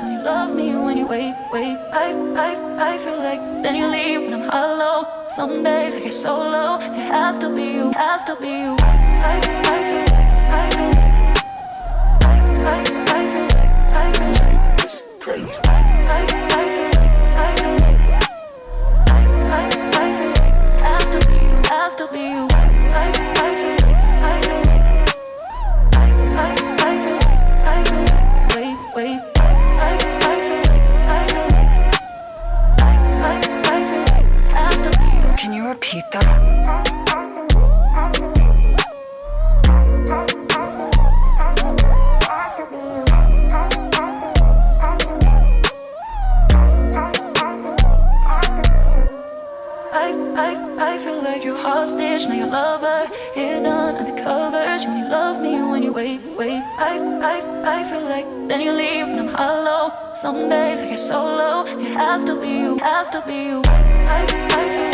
when you love me, when you wait. I feel like then you leave when I'm hollow. Some days I get so low. It has to be you, has to be you. I feel like, I feel like, I feel like, I feel like this is crazy. I feel like, I feel like, I feel like has to be you, has to be you. I feel like, I feel like, I feel like, I feel like, wait. I feel like, I feel like, I feel like has to be you. Can you repeat that? I feel like you're hostage, now your lover, hidden under covers. When you love me, when you wait. I feel like then you leave when I'm hollow. Some days I get so low. It has to be you, has to be you. I feel